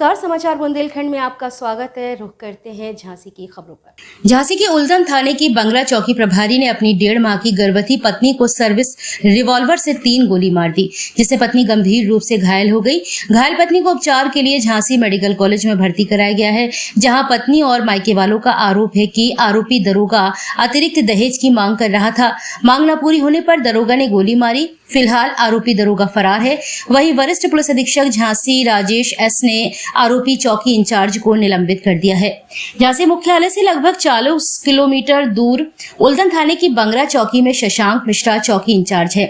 नमस्कार, समाचार बुंदेलखंड में आपका स्वागत है। रुख करते हैं झांसी की खबरों पर। झांसी के उल्दन थाने की बंगला चौकी प्रभारी ने अपनी 1.5 माह की गर्भवती पत्नी को सर्विस रिवॉल्वर से 3 गोली मार दी, जिससे पत्नी गंभीर रूप से घायल हो गई। घायल पत्नी को उपचार के लिए झांसी मेडिकल कॉलेज में भर्ती कराया गया है, जहाँ पत्नी और मायके वालों का आरोप है कि आरोपी दरोगा अतिरिक्त दहेज की मांग कर रहा था। मांग न पूरी होने पर दरोगा ने गोली मारी। फिलहाल आरोपी दरोगा फरार है। वहीं वरिष्ठ पुलिस अधीक्षक झांसी राजेश एस ने आरोपी चौकी इंचार्ज को निलंबित कर दिया है। झांसी मुख्यालय से लगभग 40 किलोमीटर दूर उल्दन थाने की बंगरा चौकी में शशांक मिश्रा चौकी इंचार्ज है।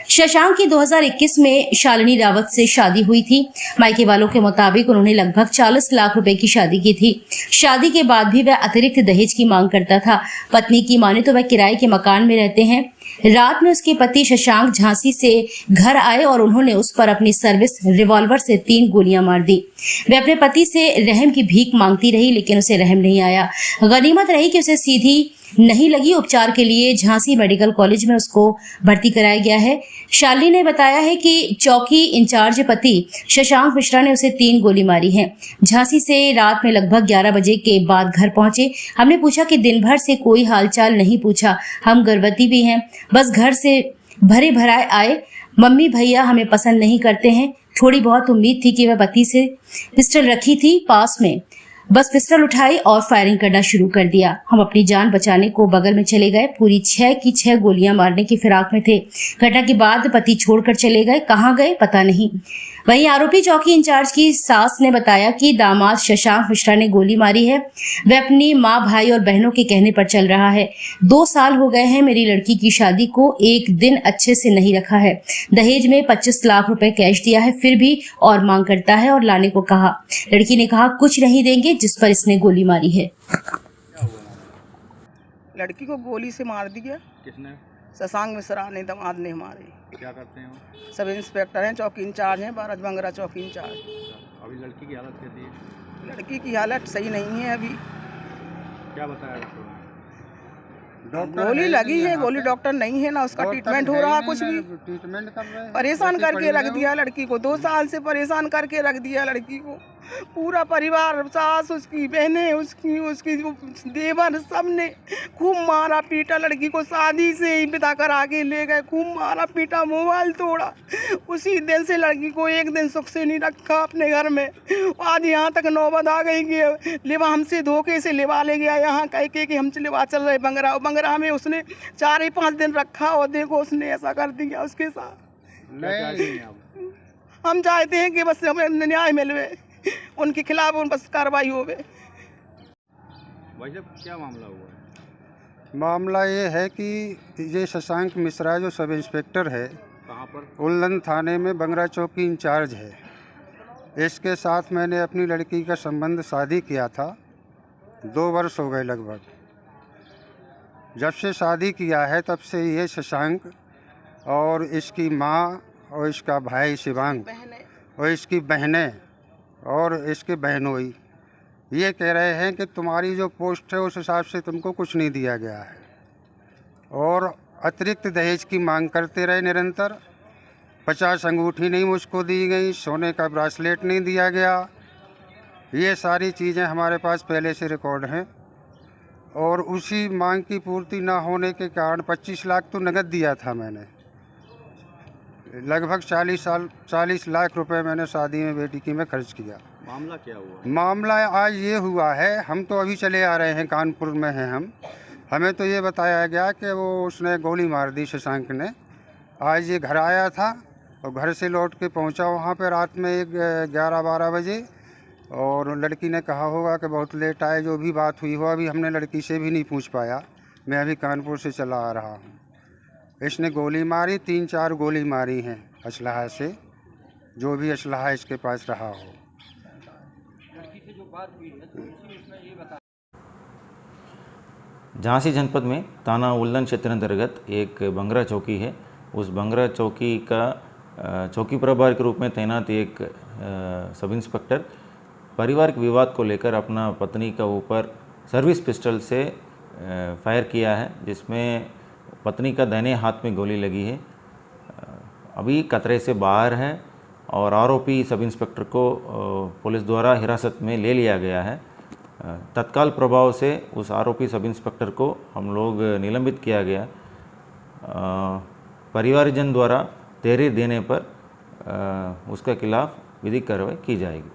शशांक की 2021 में शालिनी रावत से शादी हुई थी। मायके वालों के मुताबिक उन्होंने लगभग 40 लाख रुपए की शादी की थी। शादी के बाद भी वह अतिरिक्त दहेज की मांग करता था। पत्नी की माने तो वह किराए के मकान में रहते हैं। रात में उसके पति शशांक झांसी से घर आए और उन्होंने उस पर अपनी सर्विस रिवॉल्वर से 3 गोलियां मार दी। वह अपने पति से रहम की भीख मांगती रही, लेकिन उसे रहम नहीं आया। गनीमत रही कि उसे सीधी नहीं लगी। उपचार के लिए झांसी मेडिकल कॉलेज में उसको भर्ती कराया गया है। शालिनी ने बताया है कि चौकी इंचार्ज पति शशांक मिश्रा ने उसे 3 गोली मारी है। झांसी से रात में लगभग 11 बजे के बाद घर पहुंचे। हमने पूछा कि दिन भर से कोई हालचाल नहीं पूछा, हम गर्भवती भी हैं, बस घर से भरे भराए आए। मम्मी भैया हमें पसंद नहीं करते हैं। थोड़ी बहुत उम्मीद थी कि वह पति से पिस्टल रखी थी पास में, बस पिस्टल उठाई और फायरिंग करना शुरू कर दिया। हम अपनी जान बचाने को बगल में चले गए। पूरी 6 की 6 गोलियां मारने की फिराक में थे। घटना के बाद पति छोड़कर चले गए, कहां गए पता नहीं। वहीं आरोपी चौकी इंचार्ज की सास ने बताया कि दामाद शशांक मिश्रा ने गोली मारी है। वह अपनी माँ, भाई और बहनों के कहने पर चल रहा है। 2 साल हो गए हैं मेरी लड़की की शादी को, एक दिन अच्छे से नहीं रखा है। दहेज में 25 लाख रुपए कैश दिया है, फिर भी और मांग करता है और लाने को कहा। लड़की ने कहा कुछ नहीं देंगे, जिस पर इसने गोली मारी है। लड़की को गोली से मार दिया। किसने? शशांक मिश्रा ने, दामाद ने हमारे। क्या करते हैं वो? सब इंस्पेक्टर हैं, चौकी इंचार्ज हैं, बारह बंगरा चौकी इंचार्ज। अभी लड़की की हालत कैसी है? लड़की की हालत सही नहीं है अभी। क्या बताया डॉक्टर गोली लगी है, गोली डॉक्टर नहीं है ना, उसका ट्रीटमेंट हो रहा, कुछ भी ट्रीटमेंट कर रहे हैं। परेशान करके रख दिया लड़की को। 2 साल से परेशान करके रख दिया लड़की को। पूरा परिवार, सास, उसकी बहनें, उसकी देवर, सब ने खूब मारा पीटा लड़की को। शादी से ही पिता करा के ले गए, खूब मारा पीटा, मोबाइल तोड़ा। उसी दिन से लड़की को एक दिन सुख से नहीं रखा अपने घर में। आज यहाँ तक नौबत आ गई कि लेवा हमसे धोखे से लेवा ले गया, यहाँ कह के कि हमसे लेवा चल रहे बंगरा में उसने 4-5 दिन रखा और देखो उसने ऐसा कर दिया उसके साथ। नहीं, हम चाहते हैं कि बस हमें न्याय मिले, उनके खिलाफ बस कार्रवाई हो। भाई साहब क्या मामला हुआ है? मामला ये है कि ये शशांक मिश्रा जो सब इंस्पेक्टर है, कहाँ पर? उल्लन थाने में बंगरा चौकी इंचार्ज है। इसके साथ मैंने अपनी लड़की का संबंध शादी किया था। 2 वर्ष हो गए लगभग। जब से शादी किया है तब से ये शशांक और इसकी माँ और इसका भाई शिवांग और इसकी बहनें और इसके बहनोई ये कह रहे हैं कि तुम्हारी जो पोस्ट है उस हिसाब से तुमको कुछ नहीं दिया गया है, और अतिरिक्त दहेज की मांग करते रहे निरंतर। 50 अंगूठी नहीं मुझको दी गई, सोने का ब्रासलेट नहीं दिया गया। ये सारी चीज़ें हमारे पास पहले से रिकॉर्ड हैं, और उसी मांग की पूर्ति ना होने के कारण 25 लाख तो नगद दिया था मैंने। लगभग 40 लाख रुपए मैंने शादी में बेटी की में खर्च किया। मामला क्या हुआ? मामला आज ये हुआ है, हम तो अभी चले आ रहे हैं, कानपुर में हैं हम। हमें तो ये बताया गया कि वो उसने गोली मार दी शशांक ने। आज ये घर आया था और घर से लौट के पहुंचा वहाँ पे रात में 11-12 बजे, और लड़की ने कहा होगा कि बहुत लेट आए। जो भी बात हुई हो अभी हमने लड़की से भी नहीं पूछ पाया। मैं अभी कानपुर से चला आ रहा हूँ। इसने गोली मारी, 3-4 गोली मारी हैं असलहा से, जो भी असलहा इसके पास रहा हो। झांसी जनपद में थाना उल्लन क्षेत्र अंतर्गत एक बंगरा चौकी है। उस बंगरा चौकी का चौकी प्रभारी के रूप में तैनात एक सब इंस्पेक्टर पारिवारिक विवाद को लेकर अपना पत्नी का ऊपर सर्विस पिस्टल से फायर किया है, जिसमें पत्नी का दाहिने हाथ में गोली लगी है। अभी खतरे से बाहर है और आरोपी सब इंस्पेक्टर को पुलिस द्वारा हिरासत में ले लिया गया है। तत्काल प्रभाव से उस आरोपी सब इंस्पेक्टर को हम लोग निलंबित किया गया। परिवारजन द्वारा तहरीर देने पर उसके खिलाफ विधिक कार्रवाई की जाएगी।